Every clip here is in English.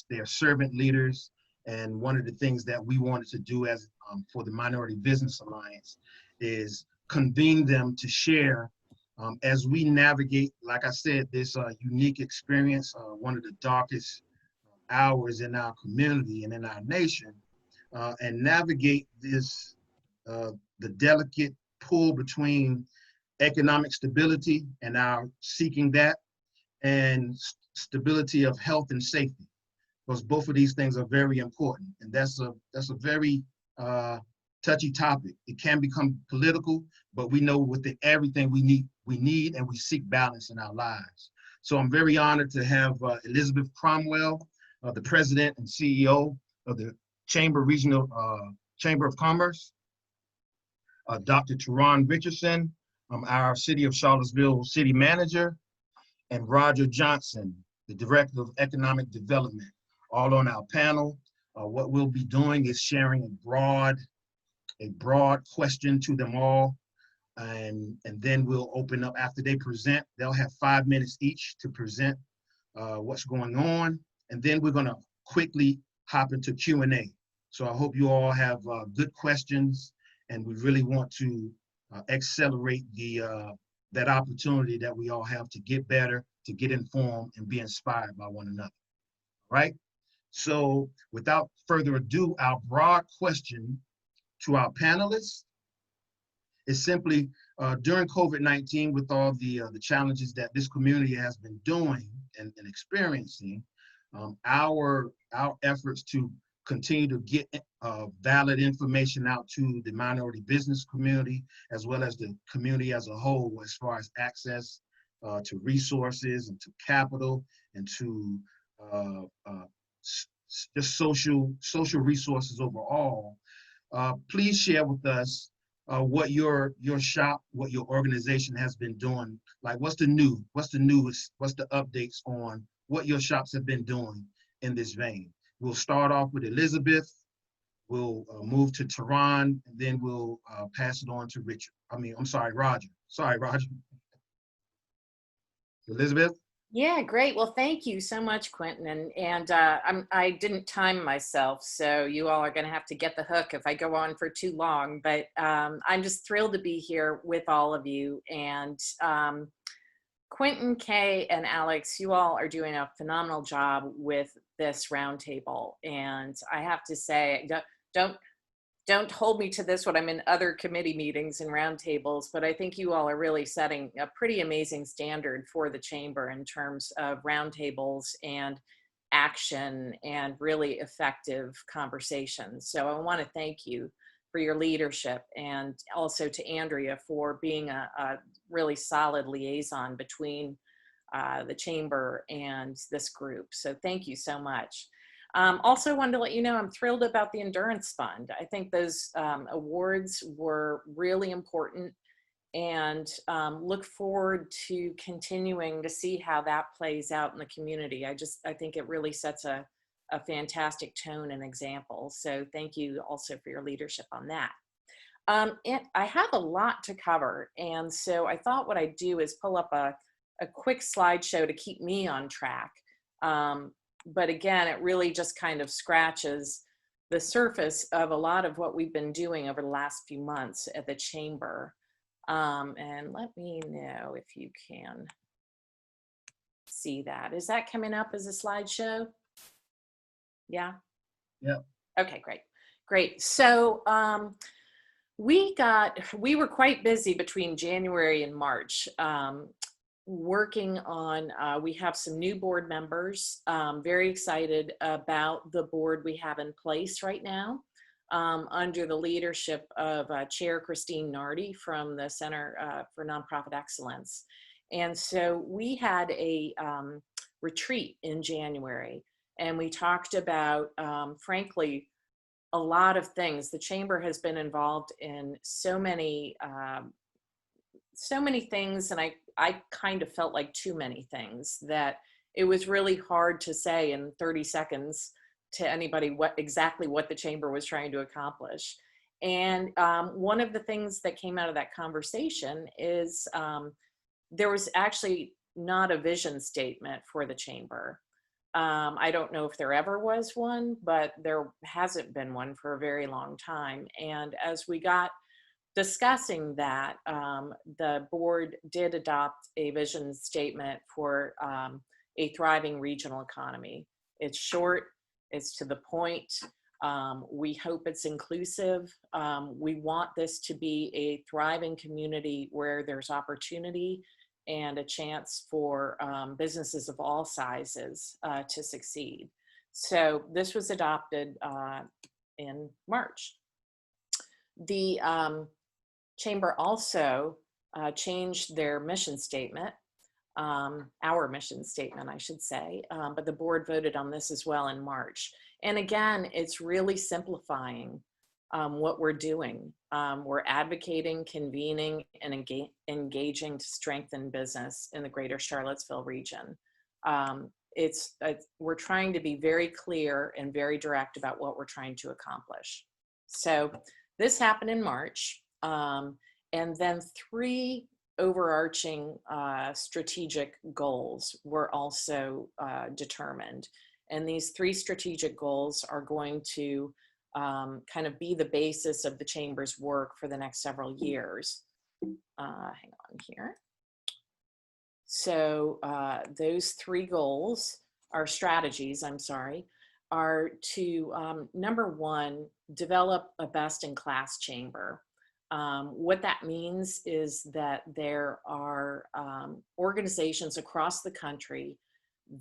They're servant leaders. And one of the things that we wanted to do as for the Minority Business Alliance is convene them to share as we navigate, like I said, this unique experience, one of the darkest hours in our community and in our nation, and navigate this, the delicate pull between economic stability and our seeking that, and stability of health and safety, because both of these things are very important. And that's a very touchy topic. It can become political, but we know within everything we need and we seek balance in our lives. So I'm very honored to have Elizabeth Cromwell, the president and CEO of the Regional Chamber of Commerce, Dr. Tarron Richardson, our City of Charlottesville City Manager, and Roger Johnson, the Director of Economic Development, all on our panel. What we'll be doing is sharing a broad question to them all, and then we'll open up after they present. They'll have 5 minutes each to present what's going on, and then we're gonna quickly hop into Q&A. So I hope you all have good questions, and we really want to accelerate that opportunity that we all have to get better, to get informed, and be inspired by one another, right? So without further ado, our broad question to our panelists is simply, during COVID-19, with all the challenges that this community has been doing and experiencing, our efforts to continue to get valid information out to the minority business community, as well as the community as a whole, as far as access to resources and to capital and to just social resources overall. Please share with us what your shop, what your organization has been doing. Like, what's the newest, what's the updates on what your shops have been doing in this vein. We'll start off with Elizabeth, we'll move to Tarron, and then we'll pass it on to Roger. Sorry, Roger. Elizabeth? Yeah, great. Well, thank you so much, Quentin. And I didn't time myself, so you all are going to have to get the hook if I go on for too long. But I'm just thrilled to be here with all of you. And Quentin, Kay, and Alex, you all are doing a phenomenal job with this roundtable. And I have to say, don't hold me to this when I'm in other committee meetings and roundtables, but I think you all are really setting a pretty amazing standard for the chamber in terms of roundtables and action and really effective conversations. So I want to thank you for your leadership, and also to Andrea for being a really solid liaison between the chamber and this group. So thank you so much. Also wanted to let you know I'm thrilled about the Endurance Fund. I think those awards were really important, and look forward to continuing to see how that plays out in the community. I think it really sets a fantastic tone and example. So thank you also for your leadership on that. And I have a lot to cover, and so I thought what I'd do is pull up a quick slideshow to keep me on track. But again, it really just kind of scratches the surface of a lot of what we've been doing over the last few months at the chamber. And let me know if you can see that. Is that coming up as a slideshow? Yeah? Yeah. Okay, great. So we were quite busy between January and March. Working on, we have some new board members. Very excited about the board we have in place right now, under the leadership of Chair Christine Nardi from the Center for Nonprofit Excellence. And so we had a retreat in January, and we talked about, frankly, a lot of things. The chamber has been involved in so many things, and I kind of felt like too many things, that it was really hard to say in 30 seconds to anybody exactly what the chamber was trying to accomplish. And one of the things that came out of that conversation is there was actually not a vision statement for the chamber. I don't know if there ever was one, but there hasn't been one for a very long time. And as we got discussing that, the board did adopt a vision statement for a thriving regional economy. It's short, it's to the point. We hope it's inclusive. We want this to be a thriving community where there's opportunity and a chance for businesses of all sizes to succeed. So this was adopted in March. The Chamber also changed their mission statement, our mission statement, I should say, but the board voted on this as well in March. And again, it's really simplifying what we're doing. We're advocating, convening, and engaging to strengthen business in the greater Charlottesville region. We're trying to be very clear and very direct about what we're trying to accomplish. So this happened in March. And then 3 overarching strategic goals were also determined. And these 3 strategic goals are going to kind of be the basis of the Chamber's work for the next several years. Hang on here. So those 3 goals, are strategies, are to, number 1, develop a best-in-class chamber. What that means is that there are organizations across the country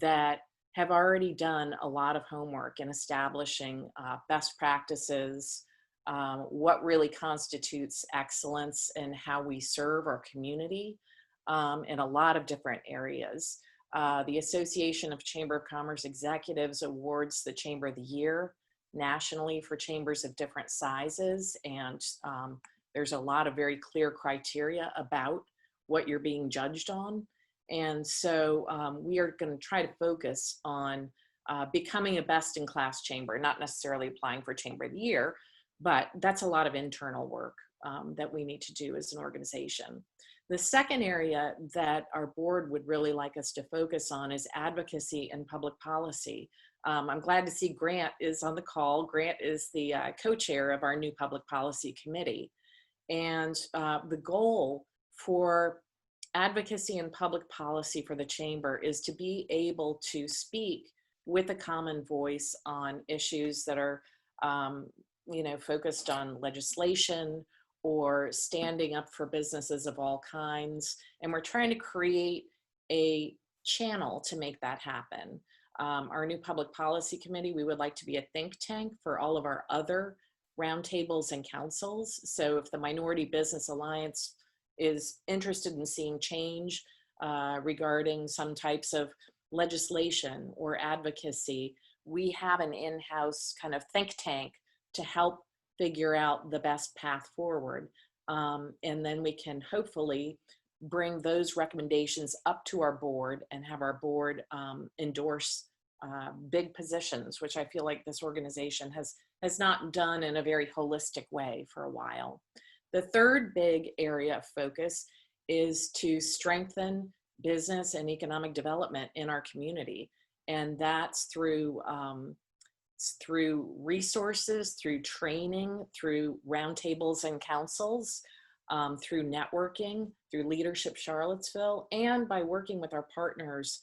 that have already done a lot of homework in establishing best practices, what really constitutes excellence and how we serve our community in a lot of different areas. The Association of Chamber of Commerce Executives awards the Chamber of the Year nationally for chambers of different sizes, and there's a lot of very clear criteria about what you're being judged on. And so we are going to try to focus on becoming a best-in-class chamber, not necessarily applying for Chamber of the Year, but that's a lot of internal work that we need to do as an organization. The second area that our board would really like us to focus on is advocacy and public policy. I'm glad to see Grant is on the call. Grant is the co-chair of our new public policy committee. And the goal for advocacy and public policy for the chamber is to be able to speak with a common voice on issues that are, focused on legislation or standing up for businesses of all kinds. And we're trying to create a channel to make that happen. Our new public policy committee, we would like to be a think tank for all of our other roundtables and councils. So if the Minority Business Alliance is interested in seeing change regarding some types of legislation or advocacy, we have an in-house kind of think tank to help figure out the best path forward. And then we can hopefully bring those recommendations up to our board and have our board endorse big positions, which I feel like this organization has not done in a very holistic way for a while. The third big area of focus is to strengthen business and economic development in our community. And that's through resources, through training, through roundtables and councils, through networking, through Leadership Charlottesville, and by working with our partners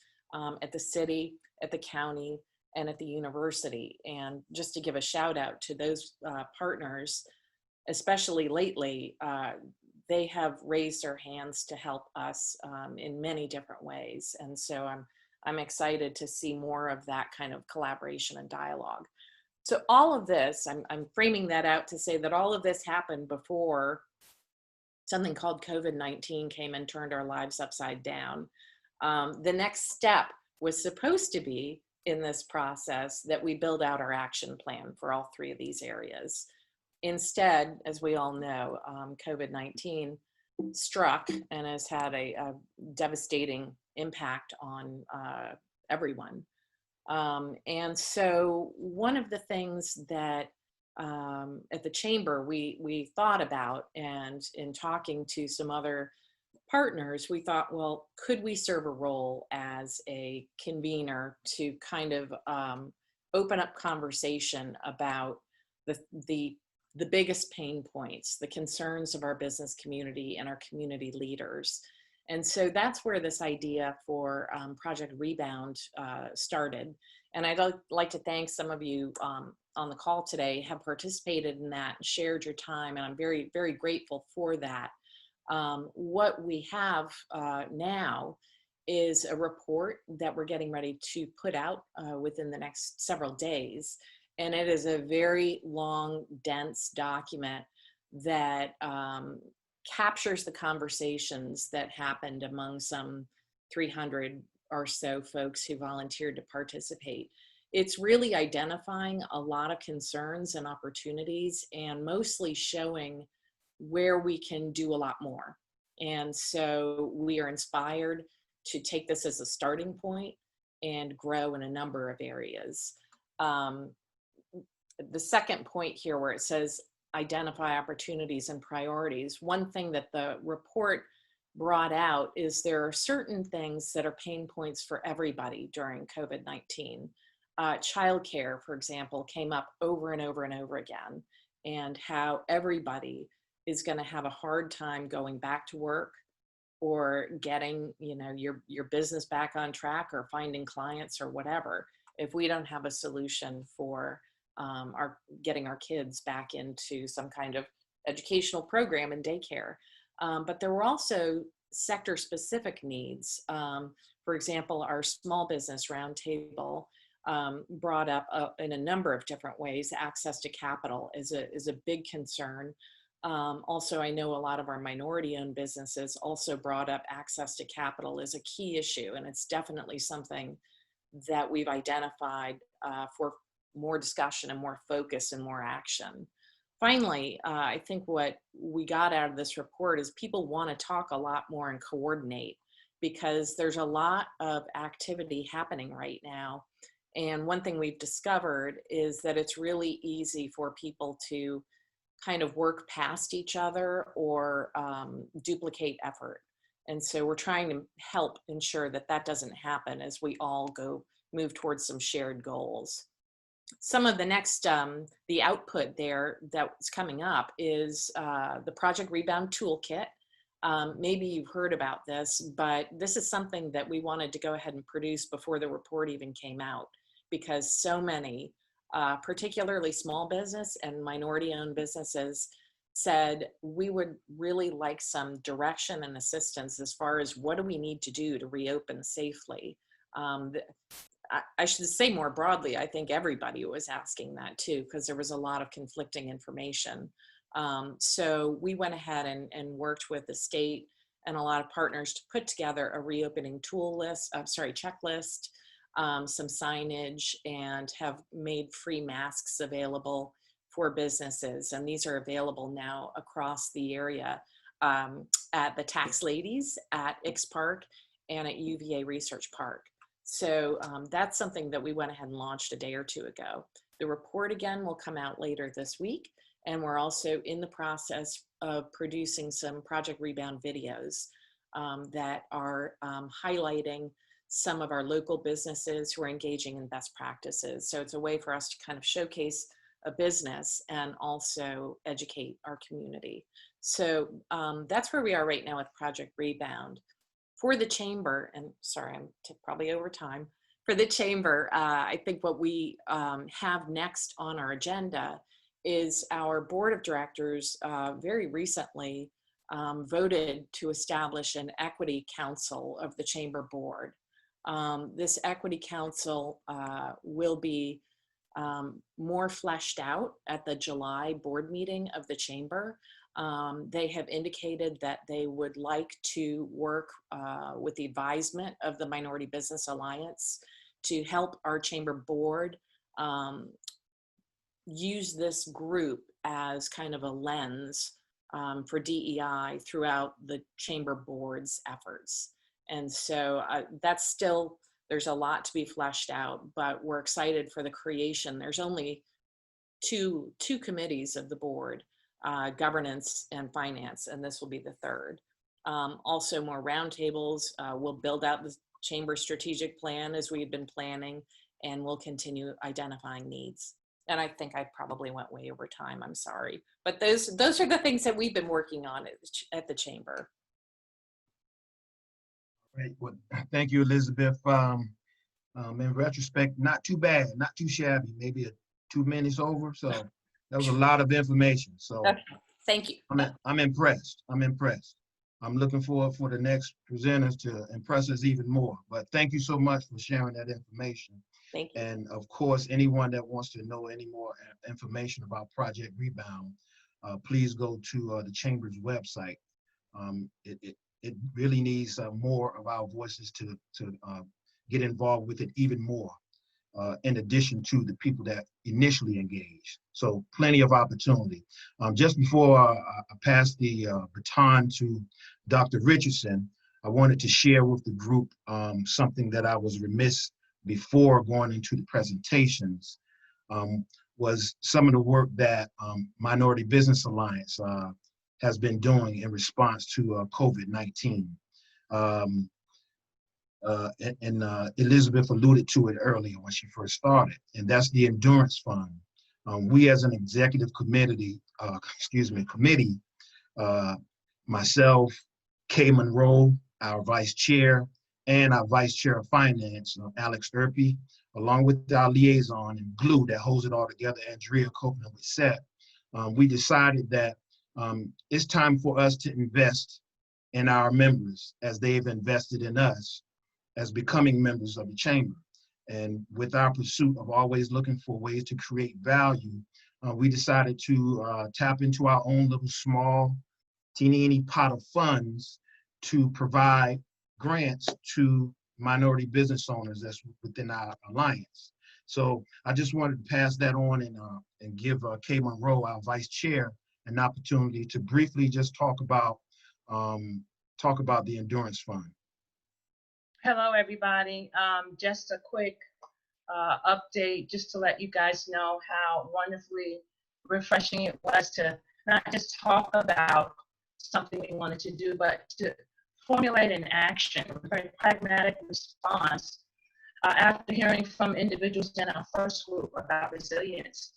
at the city, at the county, and at the university. And just to give a shout out to those partners, especially lately, they have raised their hands to help us in many different ways. And so I'm excited to see more of that kind of collaboration and dialogue. So all of this, I'm framing that out to say that all of this happened before something called COVID-19 came and turned our lives upside down. The next step was supposed to be in this process that we build out our action plan for all 3 of these areas. Instead, as we all know, COVID-19 struck and has had a devastating impact on everyone. And so one of the things that at the chamber we thought about, and in talking to some other partners, we thought, well, could we serve a role as a convener to kind of open up conversation about the, the, the biggest pain points, the concerns of our business community and our community leaders. And so that's where this idea for Project Rebound started. And I'd like to thank some of you on the call today have participated in that and shared your time. And I'm very, very grateful for that. What we have now is a report that we're getting ready to put out within the next several days. And it is a very long, dense document that captures the conversations that happened among some 300 or so folks who volunteered to participate. It's really identifying a lot of concerns and opportunities and mostly showing where we can do a lot more. And so we are inspired to take this as a starting point and grow in a number of areas. The second point here where it says identify opportunities and priorities, one thing that the report brought out is there are certain things that are pain points for everybody during COVID-19. Childcare, for example, came up over and over and over again, and how everybody is going to have a hard time going back to work or getting, you know, your business back on track or finding clients or whatever, if we don't have a solution for getting our kids back into some kind of educational program and daycare. But there were also sector specific needs. For example, our small business roundtable brought up in a number of different ways, access to capital is a big concern. Also, I know a lot of our minority-owned businesses also brought up access to capital as a key issue, and it's definitely something that we've identified for more discussion and more focus and more action. Finally, I think what we got out of this report is people want to talk a lot more and coordinate, because there's a lot of activity happening right now. And one thing we've discovered is that it's really easy for people to kind of work past each other or duplicate effort. And so we're trying to help ensure that that doesn't happen as we all move towards some shared goals. Some of the next, the output there that's coming up is the Project Rebound Toolkit. Maybe you've heard about this, but this is something that we wanted to go ahead and produce before the report even came out, because so many, particularly small business and minority-owned businesses, said we would really like some direction and assistance as far as what do we need to do to reopen safely. I should say more broadly, I think everybody was asking that too, because there was a lot of conflicting information. So we went ahead and worked with the state and a lot of partners to put together a reopening checklist, some signage, and have made free masks available for businesses. And these are available now across the area at the Tax Ladies, at Ix Park, and at UVA Research Park. So that's something that we went ahead and launched a day or two ago. The report again will come out later this week. And we're also in the process of producing some Project Rebound videos that are highlighting some of our local businesses who are engaging in best practices. So it's a way for us to kind of showcase a business and also educate our community. So that's where we are right now with Project Rebound. For the Chamber, and sorry, I'm probably over time. For the Chamber, I think what we have next on our agenda is our board of directors very recently voted to establish an equity council of the Chamber board. This equity council will be more fleshed out at the July board meeting of the Chamber. They have indicated that they would like to work with the advisement of the Minority Business Alliance to help our Chamber board use this group as kind of a lens for DEI throughout the Chamber board's efforts. And so that's still, there's a lot to be fleshed out, but we're excited for the creation. There's only two committees of the board, governance and finance, and this will be the third. Also more roundtables. We'll build out the chamber strategic plan as we've been planning, and we'll continue identifying needs. And I think I probably went way over time, I'm sorry. But those are the things that we've been working on at the chamber. Great. Well, thank you, Elizabeth. In retrospect, not too bad, not too shabby, maybe 2 minutes over. So that was a lot of information. So okay. Thank you. I'm impressed. I'm impressed. I'm looking forward for the next presenters to impress us even more. But thank you so much for sharing that information. Thank you. And of course, anyone that wants to know any more information about Project Rebound, please go to the Chamber's website. It really needs more of our voices to get involved with it even more, in addition to the people that initially engaged. So plenty of opportunity. Just before I pass the baton to Dr. Richardson, I wanted to share with the group something that I was remiss before going into the presentations, was some of the work that Minority Business Alliance has been doing in response to COVID-19. And Elizabeth alluded to it earlier when she first started, and that's the Endurance Fund. We as an executive committee, myself, Kay Monroe, our vice chair, and our vice chair of finance, Alex Erpy, along with our liaison and glue that holds it all together, Andrea Copeland with SET, we decided that it's time for us to invest in our members as they've invested in us as becoming members of the chamber. And with our pursuit of always looking for ways to create value, we decided to tap into our own little small, teeny pot of funds to provide grants to minority business owners that's within our alliance. So I just wanted to pass that on and give Kay Monroe, our vice chair, an opportunity to briefly just talk about the Endurance Fund. Hello, everybody. Just a quick update, just to let you guys know how wonderfully refreshing it was to not just talk about something we wanted to do, but to formulate an action, a very pragmatic response after hearing from individuals in our first group about resilience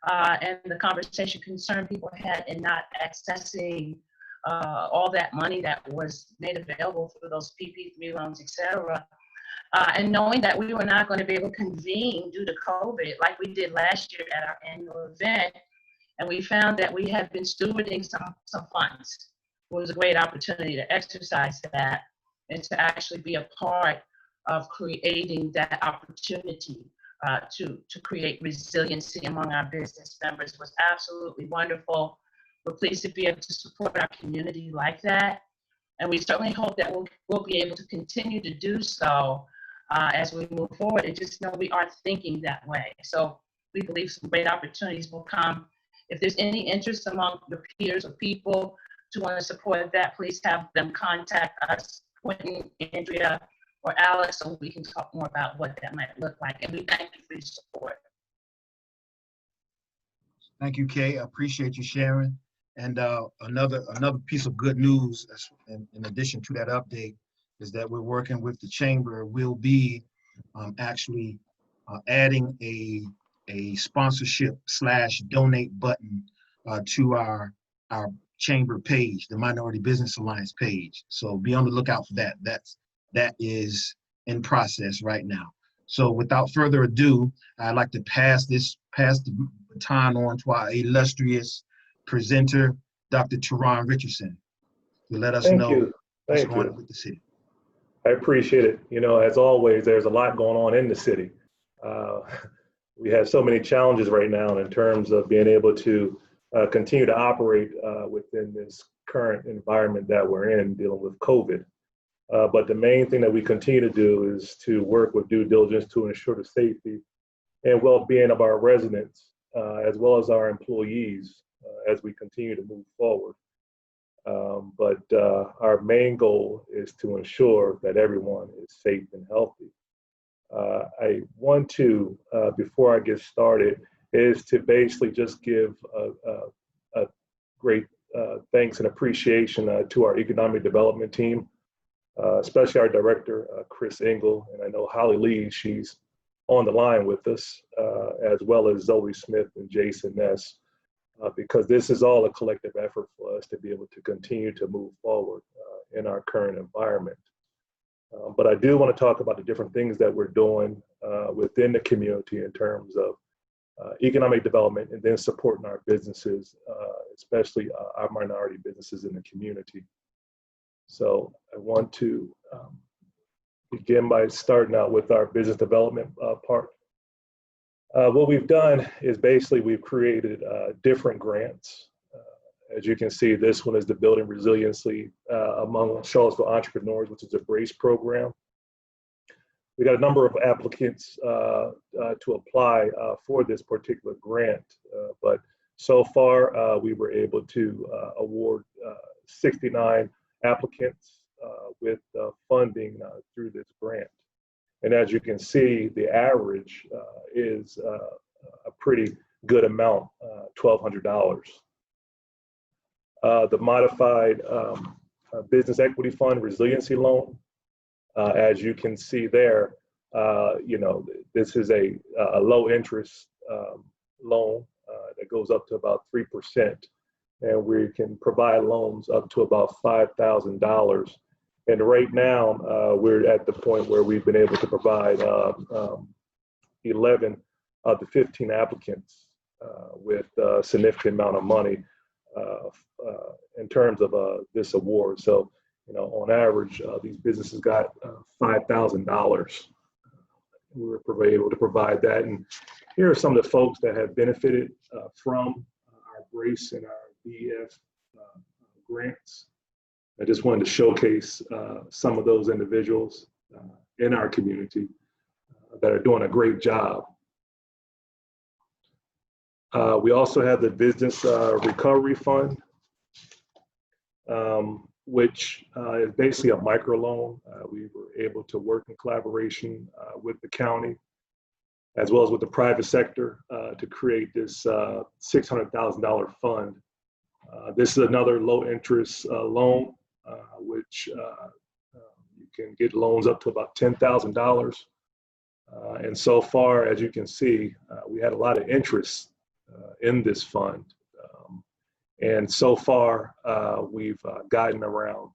and the conversation concern people had in not accessing all that money that was made available for those PP3 loans, et cetera. And knowing that we were not going to be able to convene due to COVID like we did last year at our annual event. And we found that we had been stewarding some funds. It was a great opportunity to exercise that and to actually be a part of creating that opportunity to create resiliency among our business members. It was absolutely wonderful. We're pleased to be able to support our community like that. And we certainly hope that we'll be able to continue to do so as we move forward, and just know we are thinking that way. So we believe some great opportunities will come. If there's any interest among your peers or people to want to support that, please have them contact us, Quentin, Andrea, or Alex, so we can talk more about what that might look like. And we thank you for your support. Thank you, Kay. I appreciate you sharing. And another piece of good news, in addition to that update, is that we're working with the chamber. We'll be actually adding a sponsorship / donate button to our chamber page, the Minority Business Alliance page. So be on the lookout for that. That is in process right now. So without further ado, I'd like to pass the baton on to our illustrious presenter, Dr. Tarron Richardson, to let us know what's going on with the city. I appreciate it. You know, as always, there's a lot going on in the city. We have so many challenges right now in terms of being able to continue to operate within this current environment that we're in, dealing with COVID. But the main thing that we continue to do is to work with due diligence to ensure the safety and well-being of our residents, as well as our employees, as we continue to move forward. But our main goal is to ensure that everyone is safe and healthy. I want to, before I get started, is to basically just give a great thanks and appreciation to our economic development team, especially our director, Chris Engel, and I know Holly Lee, she's on the line with us, as well as Zoe Smith and Jason Ness, because this is all a collective effort for us to be able to continue to move forward in our current environment. But I do want to talk about the different things that we're doing within the community in terms of economic development and then supporting our businesses, especially our minority businesses in the community. So I want to begin by starting out with our business development part. What we've done is basically we've created different grants. As you can see, this one is the Building Resiliency among Charlottesville Entrepreneurs, which is a BRACE program. We got a number of applicants to apply for this particular grant, but so far we were able to award 69 applicants with funding through this grant. And as you can see, the average is a pretty good amount, $1,200. The Modified Business Equity Fund Resiliency Loan, as you can see there, this is a low interest loan that goes up to about 3%. And we can provide loans up to about $5,000. And right now, we're at the point where we've been able to provide 11 of the 15 applicants with a significant amount of money in terms of this award. So, on average, these businesses got $5,000. We were able to provide that. And here are some of the folks that have benefited from our BRACE and our BEF grants. I just wanted to showcase some of those individuals in our community that are doing a great job. We also have the Business Recovery Fund, which is basically a microloan. We were able to work in collaboration with the county, as well as with the private sector, to create this $600,000 fund. This is another low interest loan, which you can get loans up to about $10,000. And so far, as you can see, we had a lot of interest in this fund. And so far, we've gotten around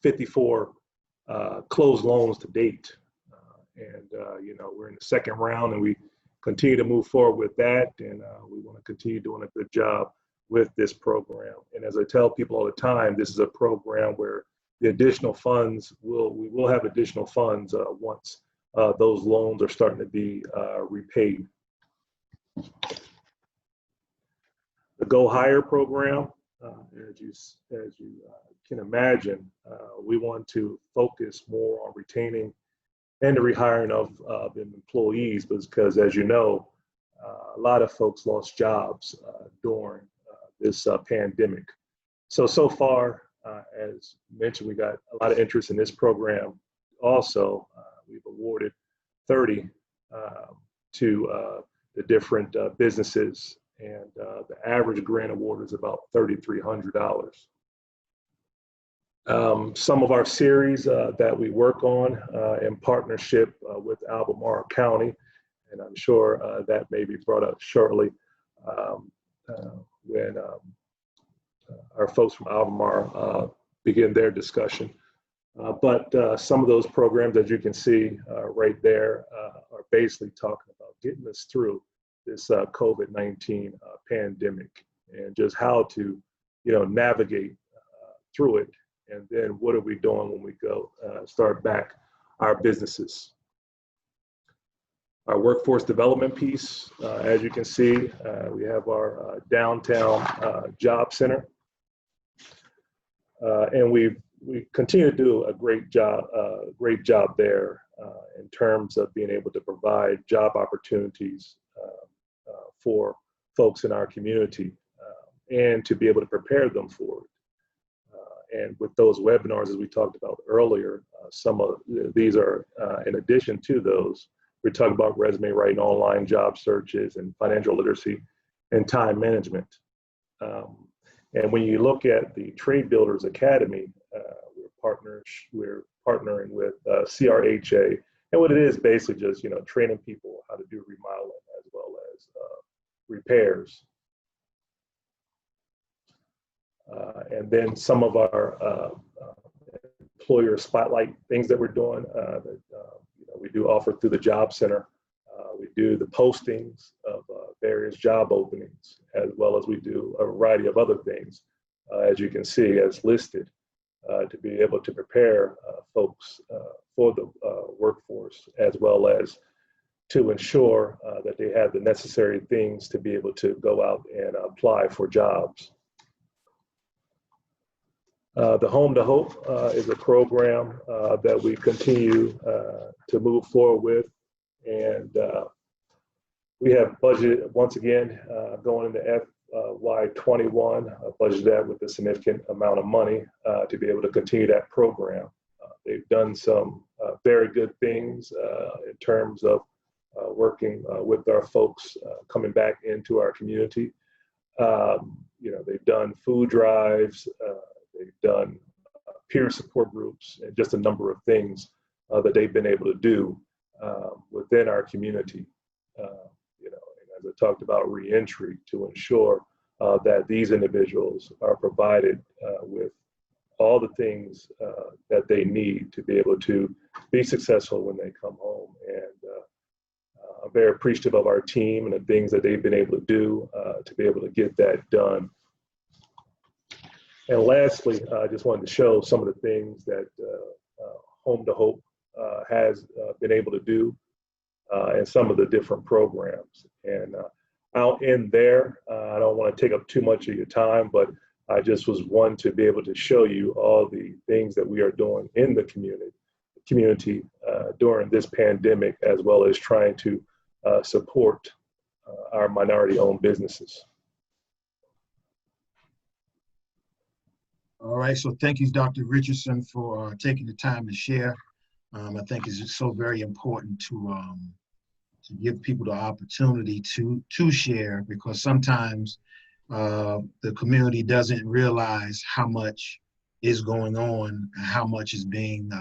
54 closed loans to date. We're in the second round and we continue to move forward with that. And we want to continue doing a good job with this program. And as I tell people all the time, this is a program where the additional funds, we will have additional funds once those loans are starting to be repaid. The Go Higher program, as you can imagine, we want to focus more on retaining and the rehiring of employees, because as you know, a lot of folks lost jobs during this pandemic. So far, as mentioned, we got a lot of interest in this program. Also, we've awarded 30 to the different businesses, and the average grant award is about $3,300. Some of our series that we work on in partnership with Albemarle County, and I'm sure that may be brought up shortly when our folks from Albemarle begin their discussion. But some of those programs, as you can see right there, are basically talking about getting us through this COVID-19 pandemic and just how to, navigate through it. And then what are we doing when we go start back our businesses? Our workforce development piece, as you can see, we have our downtown job center. And we continue to do a great job there in terms of being able to provide job opportunities for folks in our community and to be able to prepare them for it. And with those webinars, as we talked about earlier, some of these are in addition to those. We talk about resume writing, online job searches, and financial literacy and time management. And when you look at the Trade Builders Academy, we're partnering with CRHA, and what it is basically just training people how to do remodeling as well as repairs. And then some of our employer spotlight things that we're doing. We do offer through the Job Center. We do the postings of various job openings, as well as we do a variety of other things, as you can see, as listed, to be able to prepare folks for the workforce, as well as to ensure that they have the necessary things to be able to go out and apply for jobs. The Home to Hope is a program that we continue to move forward with, and we have budgeted, once again, going into FY21, budgeted that with a significant amount of money to be able to continue that program. They've done some very good things in terms of working with our folks coming back into our community. They've done food drives, they've done peer support groups, and just a number of things that they've been able to do within our community. And as I talked about reentry, to ensure that these individuals are provided with all the things that they need to be able to be successful when they come home. And I'm very appreciative of our team and the things that they've been able to do to be able to get that done. And lastly, I just wanted to show some of the things that Home to Hope has been able to do and some of the different programs. And I'll end there. I don't want to take up too much of your time, but I just was one to be able to show you all the things that we are doing in the community during this pandemic, as well as trying to support our minority-owned businesses. All right, so thank you, Dr. Richardson, for taking the time to share. I think it's just so very important to give people the opportunity to share, because sometimes the community doesn't realize how much is going on and how much is being,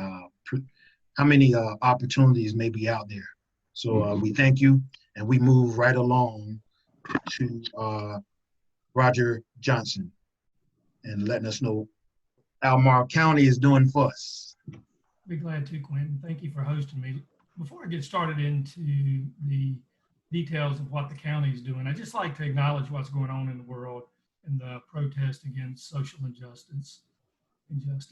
how many opportunities may be out there. So we thank you, and we move right along to Roger Johnson and letting us know Albemarle County is doing for us. Be glad to, Quentin. Thank you for hosting me. Before I get started into the details of what the county is doing, I'd just like to acknowledge what's going on in the world and the protest against social injustice.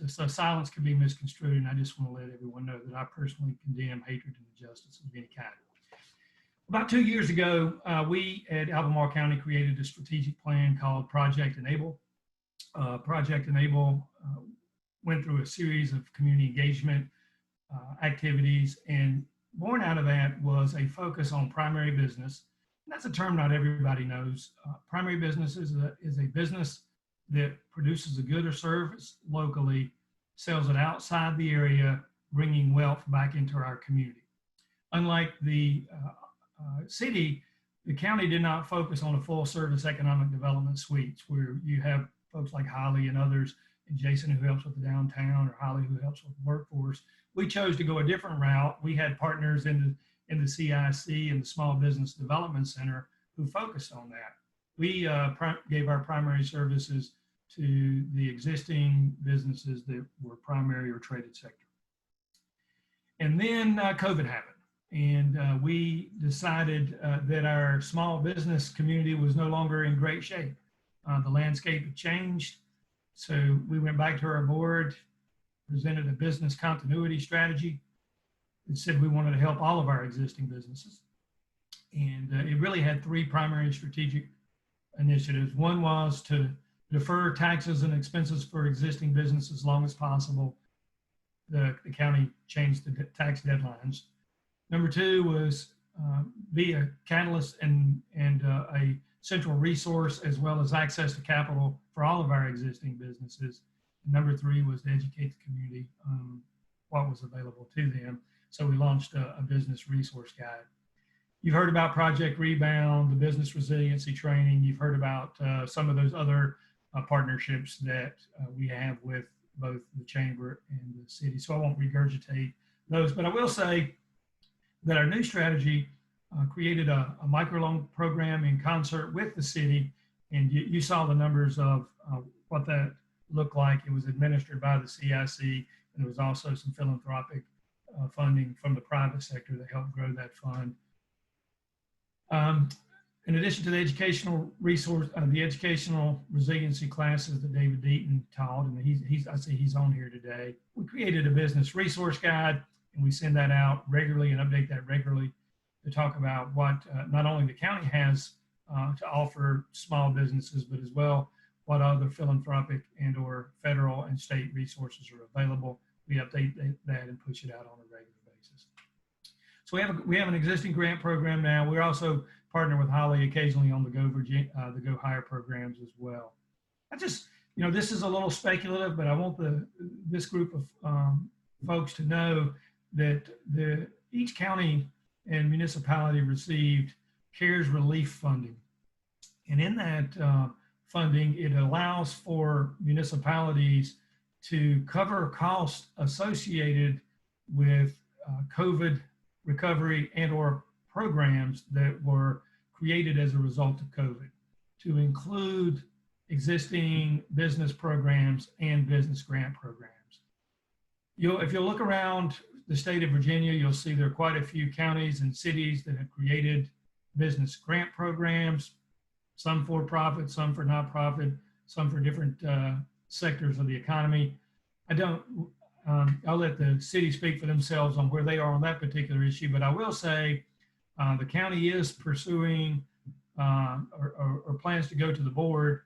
So silence can be misconstrued, and I just want to let everyone know that I personally condemn hatred and injustice of any kind. About 2 years ago, we at Albemarle County created a strategic plan called Project Enable. Project Enable went through a series of community engagement activities, and born out of that was a focus on primary business. And that's a term not everybody knows. Primary business is a business that produces a good or service locally, sells it outside the area, bringing wealth back into our community. Unlike the city, the county did not focus on a full service economic development suites where you have folks like Holly and others, and Jason who helps with the downtown, or Holly who helps with the workforce. We chose to go a different route. We had partners in the CIC and the Small Business Development Center who focused on that. We gave our primary services to the existing businesses that were primary or traded sector. And then COVID happened. And we decided that our small business community was no longer in great shape. The landscape had changed. So we went back to our board, presented a business continuity strategy that said we wanted to help all of our existing businesses. And it really had three primary strategic initiatives. One was to defer taxes and expenses for existing businesses as long as possible. The county changed the tax deadlines. Number two was be a catalyst and a central resource, as well as access to capital for all of our existing businesses. And number three was to educate the community on what was available to them. So we launched a business resource guide. You've heard about Project Rebound, the business resiliency training. You've heard about some of those other partnerships that we have with both the chamber and the city. So I won't regurgitate those, but I will say that our new strategy created a microloan program in concert with the city. And you saw the numbers of what that looked like. It was administered by the CIC, and there was also some philanthropic funding from the private sector that helped grow that fund. In addition to the educational resource, the educational resiliency classes that David Deaton taught, and I see he's on here today, we created a business resource guide, and we send that out regularly and update that regularly to talk about what not only the county has to offer small businesses, but as well what other philanthropic and or federal and state resources are available. We update that and push it out on a regular basis. So we have an existing grant program now. We're also partner with Holly occasionally on the Go Hire programs as well. This is a little speculative, but I want this group of folks to know that each county and municipality received CARES relief funding. And in that funding, it allows for municipalities to cover costs associated with COVID recovery and or programs that were created as a result of COVID, to include existing business programs and business grant programs. If you look around the state of Virginia, you'll see there are quite a few counties and cities that have created business grant programs, some for profit, some for nonprofit, some for different sectors of the economy. I'll let the city speak for themselves on where they are on that particular issue, but I will say the county is pursuing or plans to go to the board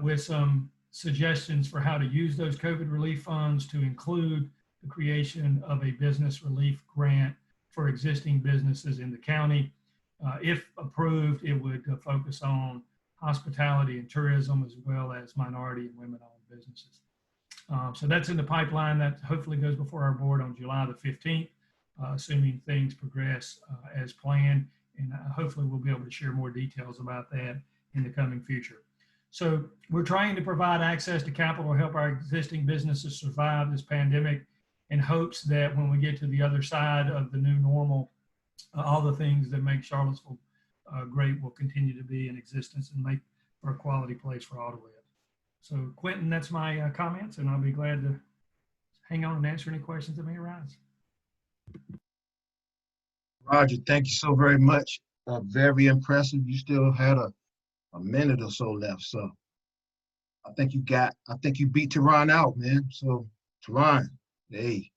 with some suggestions for how to use those COVID relief funds to include the creation of a business relief grant for existing businesses in the county. If approved, it would focus on hospitality and tourism, as well as minority and women-owned businesses. So that's in the pipeline. That hopefully goes before our board on July the 15th, assuming things progress as planned. And hopefully we'll be able to share more details about that in the coming future. So we're trying to provide access to capital to help our existing businesses survive this pandemic, in hopes that when we get to the other side of the new normal, all the things that make Charlottesville great will continue to be in existence and make for a quality place for all to live. So Quentin, that's my comments, and I'll be glad to hang on and answer any questions that may arise. Roger, thank you so very much. Very impressive. You still had a minute or so left, so I think you beat Tarron out, man. So Tarron, hey.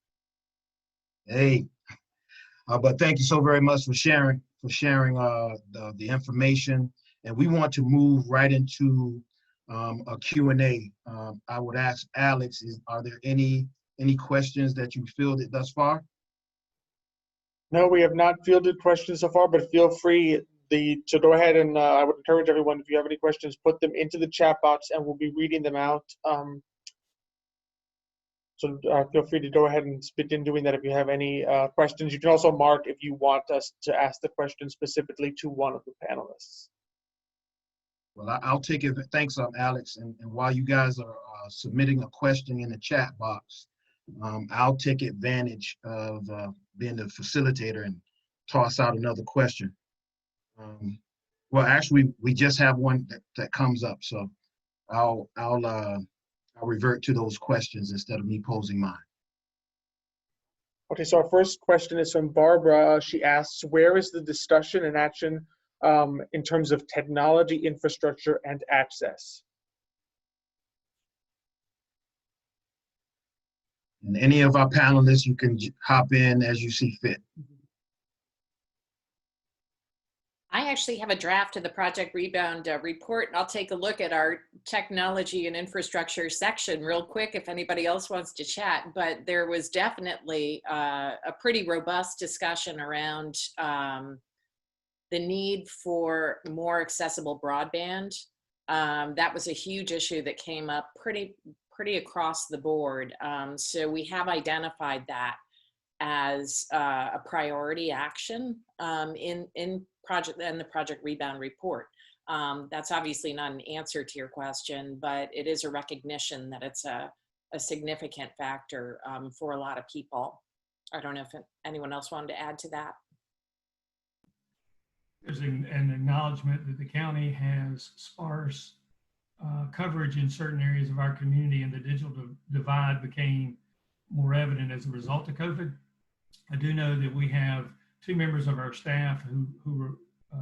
But thank you so very much for sharing the information. And we want to move right into a Q&A. I would ask Alex, are there any questions that you fielded thus far? No, we have not fielded questions so far, but feel free to go ahead and I would encourage everyone, if you have any questions, put them into the chat box and we'll be reading them out. So feel free to go ahead and begin doing that if you have any questions. You can also mark if you want us to ask the question specifically to one of the panelists. Well, I'll take it. Thanks, Alex. And while you guys are submitting a question in the chat box, I'll take advantage of being the facilitator and toss out another question. Well, actually, we just have one that comes up, so I'll revert to those questions instead of me posing mine. Okay, so our first question is from Barbara. She asks, where is the discussion and action in terms of technology, infrastructure, and access? And any of our panelists, you can hop in as you see fit. I actually have a draft of the Project Rebound report, and I'll take a look at our technology and infrastructure section real quick if anybody else wants to chat. But there was definitely a pretty robust discussion around the need for more accessible broadband. That was a huge issue that came up pretty across the board. So we have identified that as a priority action in Project Rebound report. That's obviously not an answer to your question, but it is a recognition that it's a significant factor for a lot of people. I don't know if anyone else wanted to add to that. There's an acknowledgement that the county has sparse coverage in certain areas of our community, and the digital divide became more evident as a result of COVID. I do know that we have 2 members of our staff who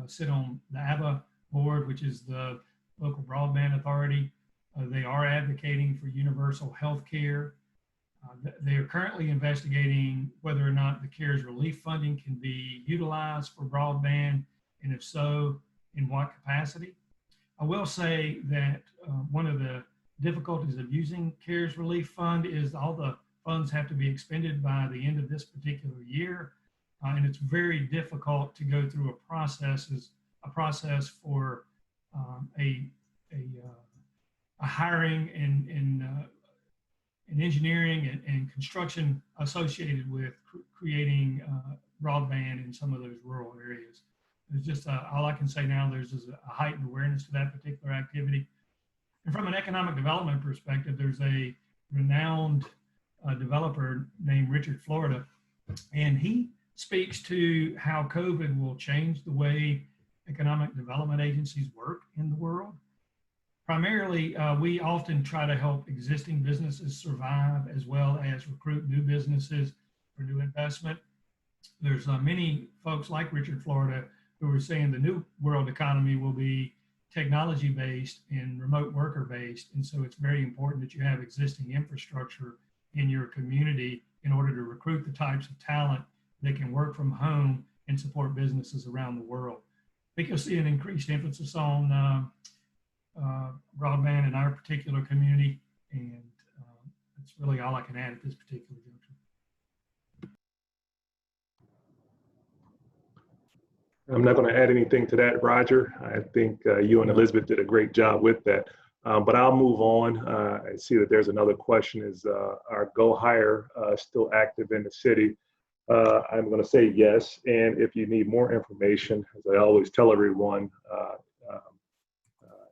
sit on the ABBA board, which is the local broadband authority. They are advocating for universal health care. They are currently investigating whether or not the CARES relief funding can be utilized for broadband, and if so, in what capacity. I will say that one of the difficulties of using CARES relief fund is all the funds have to be expended by the end of this particular year. And it's very difficult to go through a process for a hiring and engineering and construction associated with creating broadband in some of those rural areas. There's just all I can say now, there's a heightened awareness to that particular activity. And from an economic development perspective, there's a renowned developer named Richard Florida, and he speaks to how COVID will change the way economic development agencies work in the world. Primarily, we often try to help existing businesses survive as well as recruit new businesses for new investment. There's many folks like Richard Florida who are saying the new world economy will be technology-based and remote worker-based. And so it's very important that you have existing infrastructure in your community in order to recruit the types of talent that can work from home and support businesses around the world. I think you'll see an increased emphasis on broadband in our particular community, and that's really all I can add at this particular juncture. I'm not going to add anything to that, Roger. I think you and Elizabeth did a great job with that. But I'll move on. I see that there's another question. Is our Go Hire still active in the city? I'm going to say yes. And if you need more information, as I always tell everyone,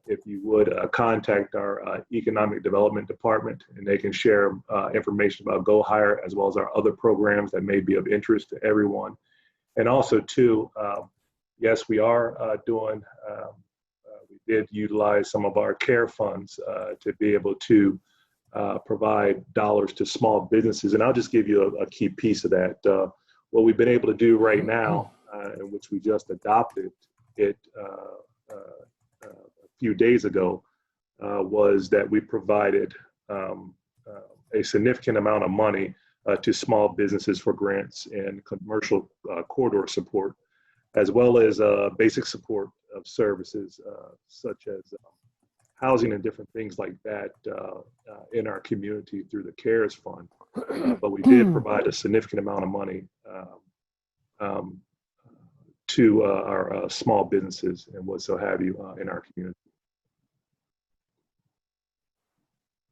if you would contact our Economic Development Department, and they can share information about Go Hire as well as our other programs that may be of interest to everyone. And also too, yes, we are doing, we did utilize some of our CARE funds to be able to provide dollars to small businesses. And I'll just give you a key piece of that. What we've been able to do right now, which we just adopted it a few days ago, was that we provided a significant amount of money to small businesses for grants and commercial corridor support, as well as basic support of services such as housing and different things like that in our community through the CARES Fund. But we did provide a significant amount of money to our small businesses and what so have you in our community.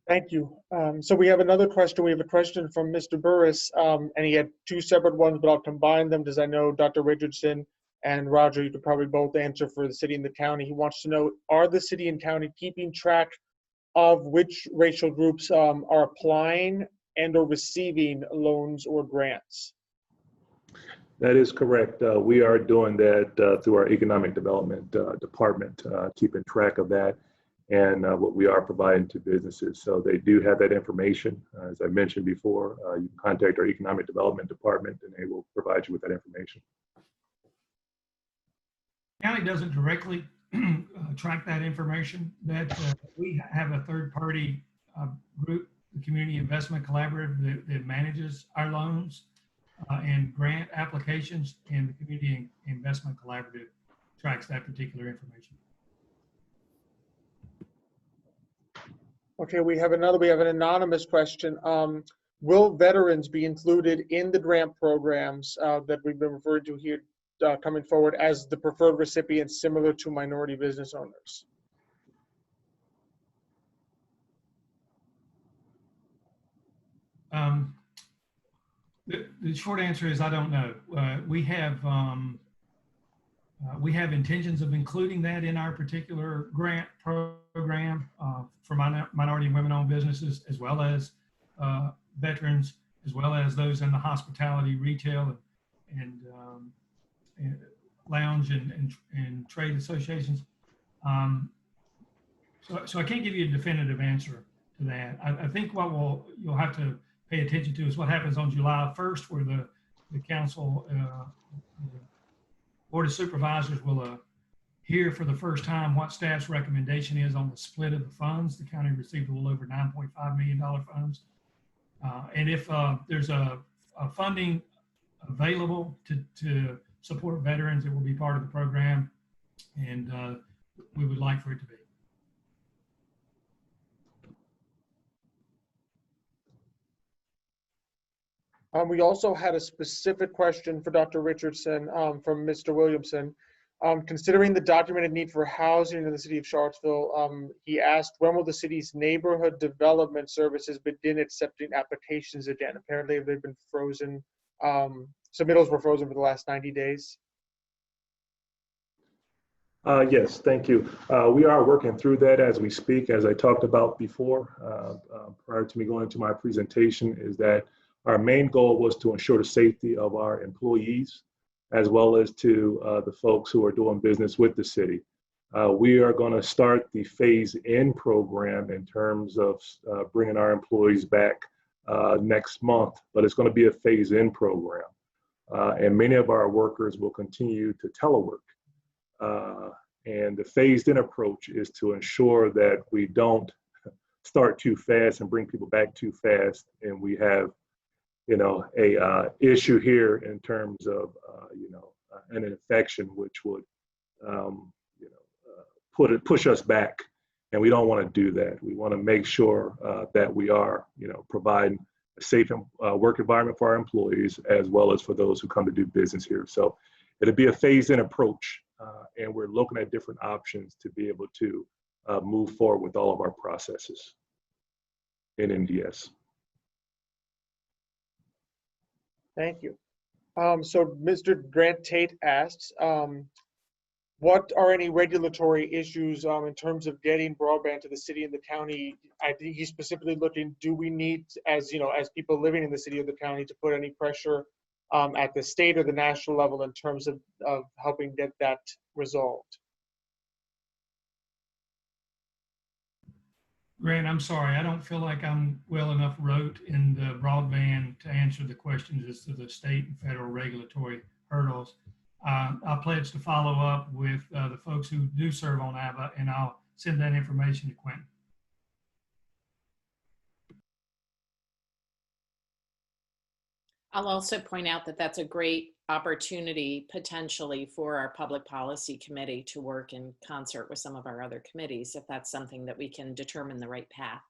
Thank you. So we have another question. We have a question from Mr. Burris, and he had 2 separate ones, but I'll combine them because I know Dr. Richardson and Roger, you could probably both answer for the city and the county. He wants to know, are the city and county keeping track of which racial groups are applying and or receiving loans or grants? That is correct. We are doing that through our Economic Development Department, keeping track of that and what we are providing to businesses. So they do have that information. As I mentioned before, you can contact our Economic Development Department and they will provide you with that information. County doesn't directly track that information. That we have a third-party group, the Community Investment Collaborative, that manages our loans and grant applications, and the Community Investment Collaborative tracks that particular information. Okay, we have an anonymous question. Will veterans be included in the grant programs that we've been referred to here coming forward as the preferred recipients, similar to minority business owners? The short answer is I don't know. We have We have intentions of including that in our particular grant program for minority and women-owned businesses, as well as veterans, as well as those in the hospitality, retail, and lounge and trade associations. So I can't give you a definitive answer to that. I think what you'll have to pay attention to is what happens on July 1st, where the council, the Board of Supervisors will hear for the first time what staff's recommendation is on the split of the funds. The county received a little over $9.5 million funds. And if there's a funding available to support veterans, it will be part of the program, and we would like for it to be. We also had a specific question for Dr. Richardson from Mr. Williamson. Considering the documented need for housing in the city of Charlottesville, he asked, when will the city's neighborhood development services begin accepting applications again? Apparently they've been frozen. Submittals were frozen for the last 90 days. Yes, thank you. We are working through that as we speak. As I talked about before, prior to me going into my presentation, is that our main goal was to ensure the safety of our employees, as well as to the folks who are doing business with the city. We are going to start the phase-in program in terms of bringing our employees back next month, but it's going to be a phase-in program. And many of our workers will continue to telework. And the phased-in approach is to ensure that we don't start too fast and bring people back too fast, and we have a issue here in terms of, an infection, which would, push us back. And we don't want to do that. We want to make sure that we are, providing a safe work environment for our employees, as well as for those who come to do business here. So it'll be a phased-in approach, and we're looking at different options to be able to move forward with all of our processes in NDS. Thank you. So Mr. Grant Tate asks, what are any regulatory issues in terms of getting broadband to the city and the county? I think he's specifically looking, do we need, as people living in the city or the county, to put any pressure at the state or the national level in terms of helping get that resolved? Grant, I'm sorry, I don't feel like I'm well enough wrote in the broadband to answer the questions as to the state and federal regulatory hurdles. I pledge to follow up with the folks who do serve on ABBA, and I'll send that information to Quentin. I'll also point out that that's a great opportunity potentially for our public policy committee to work in concert with some of our other committees, if that's something that we can determine the right path.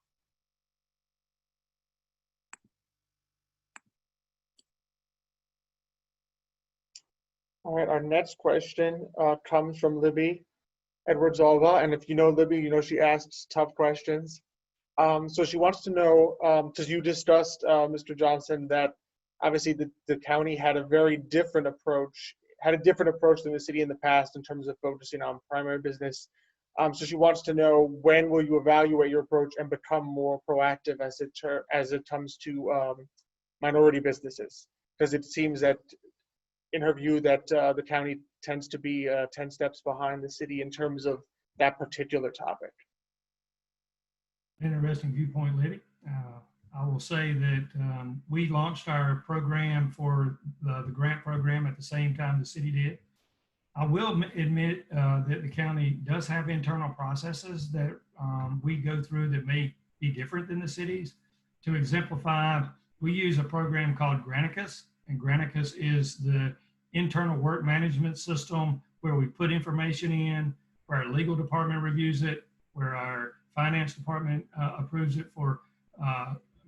All right, our next question comes from Libby Edwards-Alva. And if you know Libby, you know she asks tough questions. So she wants to know, because you discussed, Mr. Johnson, that obviously the county had a very different approach, than the city in the past in terms of focusing on primary business. So she wants to know, when will you evaluate your approach and become more proactive as it comes to minority businesses? Because it seems that, in her view, that the county tends to be 10 steps behind the city in terms of that particular topic. Interesting viewpoint, Libby. I will say that we launched our program for the grant program at the same time the city did. I will admit that the county does have internal processes that we go through that may be different than the cities. To exemplify, we use a program called Granicus, and Granicus is the internal work management system where we put information in, where our legal department reviews it, where our finance department approves it for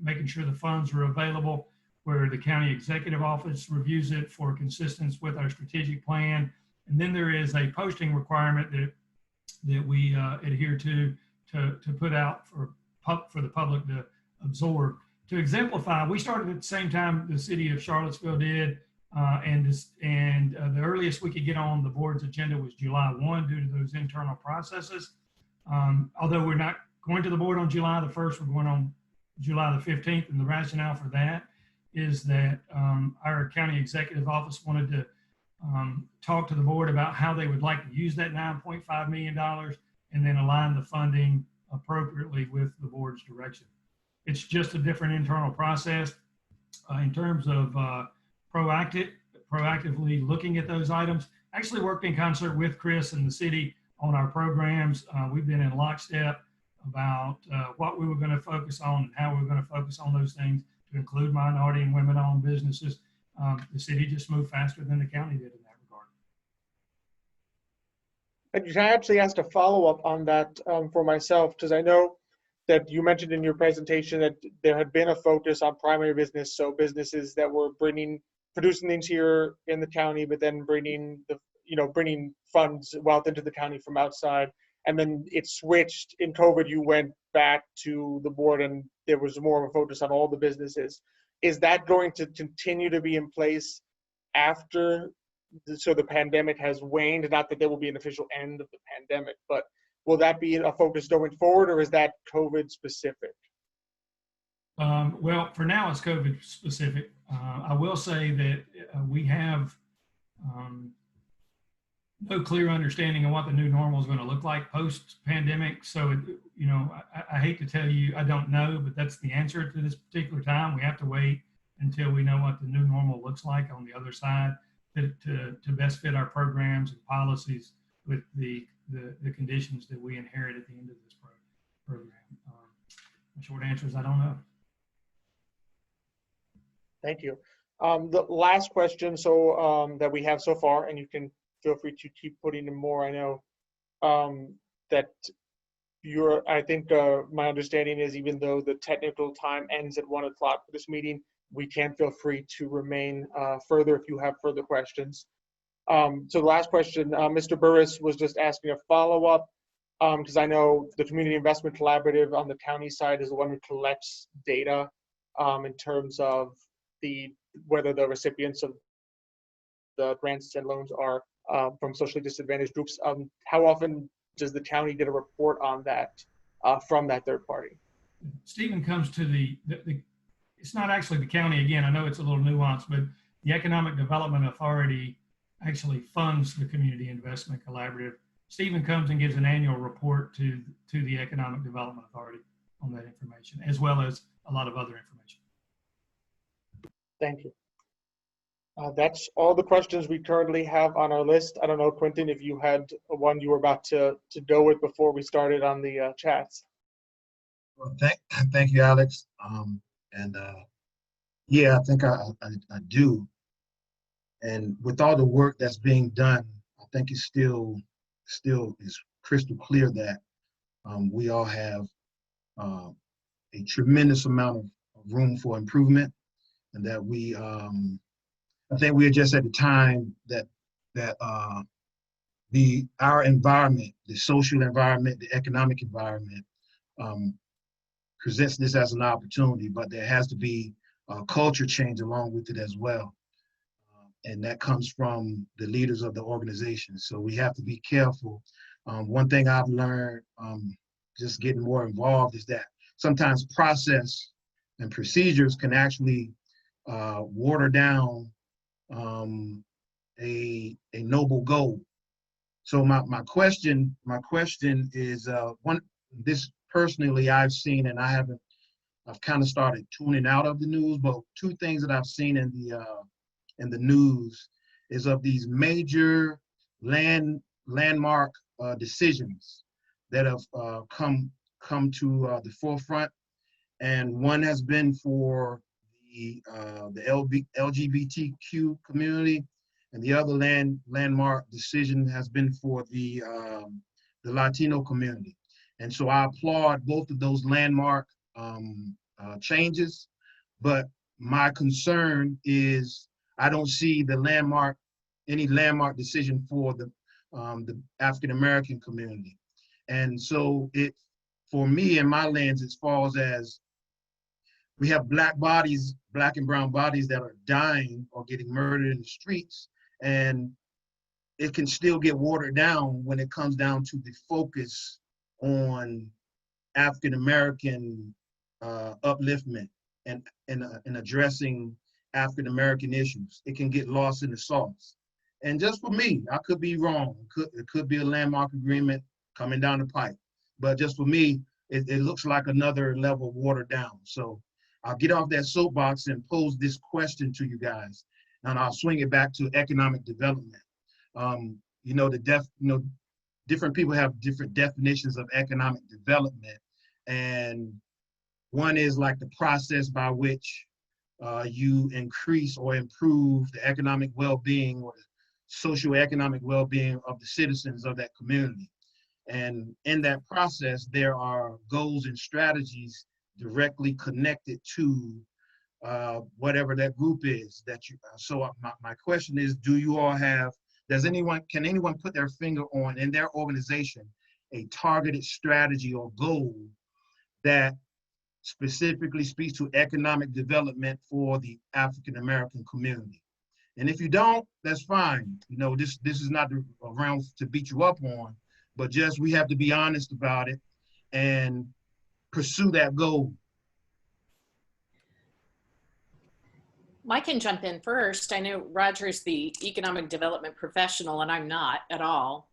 making sure the funds are available, where the county executive office reviews it for consistency with our strategic plan. And then there is a posting requirement that we adhere to put out for the public to absorb. To exemplify, we started at the same time the city of Charlottesville did. The earliest we could get on the board's agenda was July 1 due to those internal processes. Although we're not going to the board on July the 1st, we're going on July the 15th. And the rationale for that is that our county executive office wanted to talk to the board about how they would like to use that $9.5 million and then align the funding appropriately with the board's direction. It's just a different internal process in terms of proactively looking at those items. Actually worked in concert with Chris and the city on our programs. We've been in lockstep about what we were going to focus on and how we were going to focus on those things to include minority and women-owned businesses. The city just moved faster than the county did in that regard. And I actually asked a follow-up on that for myself, because I know that you mentioned in your presentation that there had been a focus on primary business, so businesses that were producing things here in the county, but then bringing funds, wealth into the county from outside. And then it switched in COVID. You went back to the board, and there was more of a focus on all the businesses. Is that going to continue to be in place after the pandemic has waned? Not that there will be an official end of the pandemic, but will that be a focus going forward, or is that COVID specific? Well, for now it's COVID specific. I will say that we have no clear understanding of what the new normal is going to look like post-pandemic. So, I hate to tell you, I don't know, but that's the answer to this particular time. We have to wait until we know what the new normal looks like on the other side to best fit our programs and policies with the conditions that we inherit at the end of this program. The short answer is I don't know. Thank you. The last question that we have so far, and you can feel free to keep putting in more. I know that I think my understanding is, even though the technical time ends at 1 o'clock for this meeting, we can feel free to remain further if you have further questions. So the last question, Mr. Burris was just asking a follow-up, because I know the Community Investment Collaborative on the county side is the one who collects data in terms of whether the recipients of the grants and loans are from socially disadvantaged groups. How often does the county get a report on that from that third party? Stephen comes to it's not actually the county. Again, I know it's a little nuanced, but the Economic Development Authority actually funds the Community Investment Collaborative. Stephen comes and gives an annual report to the Economic Development Authority on that information, as well as a lot of other information. Thank you. That's all the questions we currently have on our list. I don't know, Quentin, if you had one you were about to go with before we started on the chats. Well, thank you, Alex. Yeah, I think I do. And with all the work that's being done, I think it's still is crystal clear that we all have a tremendous amount of room for improvement, and that I think we're just at the time that our environment, the social environment, the economic environment, presents this as an opportunity, but there has to be a culture change along with it as well. And that comes from the leaders of the organization. So we have to be careful. One thing I've learned just getting more involved is that sometimes process and procedures can actually water down a noble goal. So my question is this personally I've seen, and I've kind of started tuning out of the news, but two things that I've seen in the news is of these major landmark decisions that have come to the forefront, and one has been for the LGBTQ community, and the other landmark decision has been for the Latino community. And so I applaud both of those landmark changes, but my concern is I don't see any landmark decision for the African American community. And so for me, in my lens, it falls as we have black bodies, black and brown bodies that are dying or getting murdered in the streets, and it can still get watered down when it comes down to the focus on African American upliftment and addressing African American issues. It can get lost in the sauce. And just for me, I could be wrong. It could be a landmark agreement coming down the pipe. But just for me, it looks like another level watered down. So I'll get off that soapbox and pose this question to you guys, and I'll swing it back to economic development. Different people have different definitions of economic development, and one is like the process by which you increase or improve the economic well-being or the socioeconomic well-being of the citizens of that community. And in that process, there are goals and strategies directly connected to whatever that group is that you. So my question is, do you all have? Can anyone put their finger on in their organization a targeted strategy or goal that specifically speaks to economic development for the African American community? And if you don't, that's fine. This is not the round to beat you up on, but just we have to be honest about it and pursue that goal. I can jump in first. I know Roger's the economic development professional, and I'm not at all.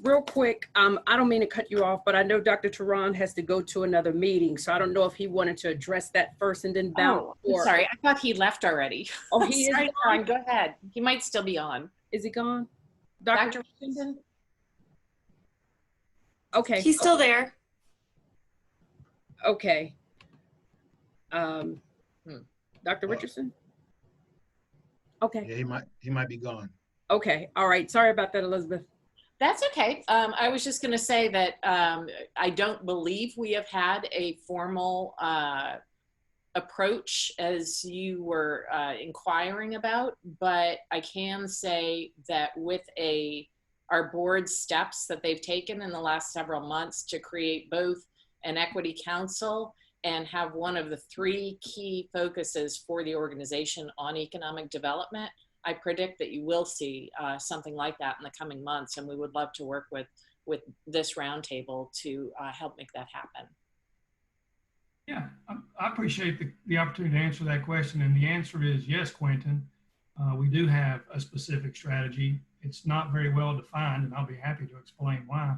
Real quick, I don't mean to cut you off, but I know Dr. Tarron has to go to another meeting, so I don't know if he wanted to address that first and then bounce. Oh, sorry, I thought he left already. Oh, he sorry, is Tarron, go ahead. He might still be on. Is he gone? Dr. Richardson? Okay. He's still there. Okay. Dr. Richardson? Okay. Yeah, he might be gone. Okay. All right. Sorry about that, Elizabeth. That's okay. I was just going to say that I don't believe we have had a formal approach as you were inquiring about, but I can say that with our board's steps that they've taken in the last several months to create both an equity council and have one of the 3 key focuses for the organization on economic development, I predict that you will see something like that in the coming months, and we would love to work with this roundtable to help make that happen. Yeah, I appreciate the opportunity to answer that question, and the answer is yes, Quentin. We do have a specific strategy. It's not very well defined, and I'll be happy to explain why.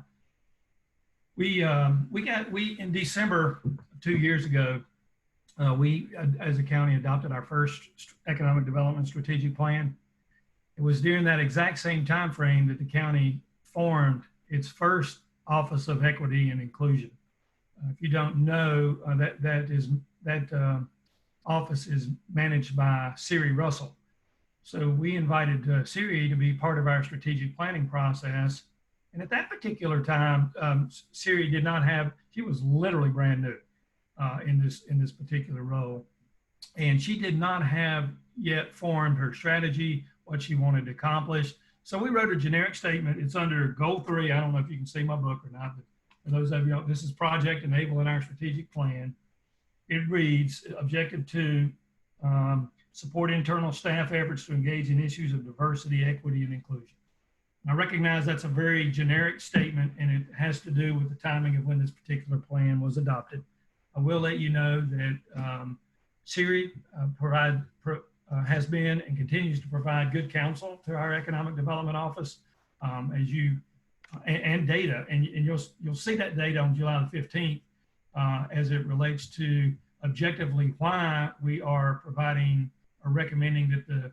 We in December 2 years ago, we as a county adopted our first economic development strategic plan. It was during that exact same time frame that the county formed its first Office of Equity and Inclusion. If you don't know, that office is managed by Siri Russell. So we invited Siri to be part of our strategic planning process. And at that particular time, Siri did not have, she was literally brand new in this particular role. And she did not have yet formed her strategy, what she wanted to accomplish. So we wrote a generic statement. It's under goal 3. I don't know if you can see my book or not, but for those of you, this is Project Enabling Our Strategic Plan. It reads, Objective 2, support internal staff efforts to engage in issues of diversity, equity, and inclusion. I recognize that's a very generic statement, and it has to do with the timing of when this particular plan was adopted. I will let you know that Siri has been and continues to provide good counsel to our Economic Development Office and data, and you'll see that data on July the 15th as it relates to objectively why we are providing or recommending that the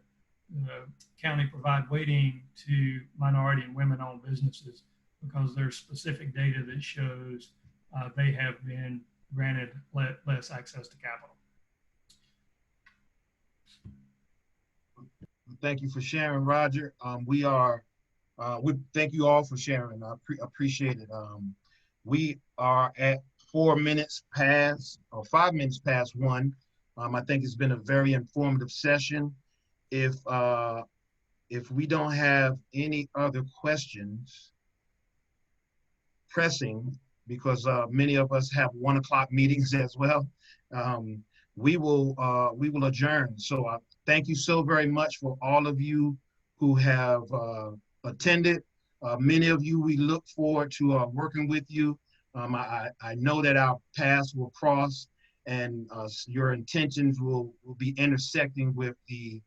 county provide weighting to minority and women-owned businesses, because there's specific data that shows they have been granted less access to capital. Thank you for sharing, Roger. We thank you all for sharing. I appreciate it. We are at 4 minutes past, or 5 minutes past 1. I think it's been a very informative session. If we don't have any other questions pressing, because many of us have 1 o'clock meetings as well. We will adjourn. So thank you so very much for all of you who have attended. Many of you, we look forward to working with you. I know that our paths will cross, and your intentions will be intersecting with the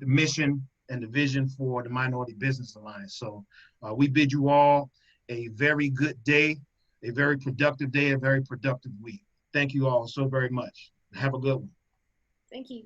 mission and the vision for the Minority Business Alliance. So we bid you all a very good day, a very productive day, a very productive week. Thank you all so very much. Have a good one. Thank you.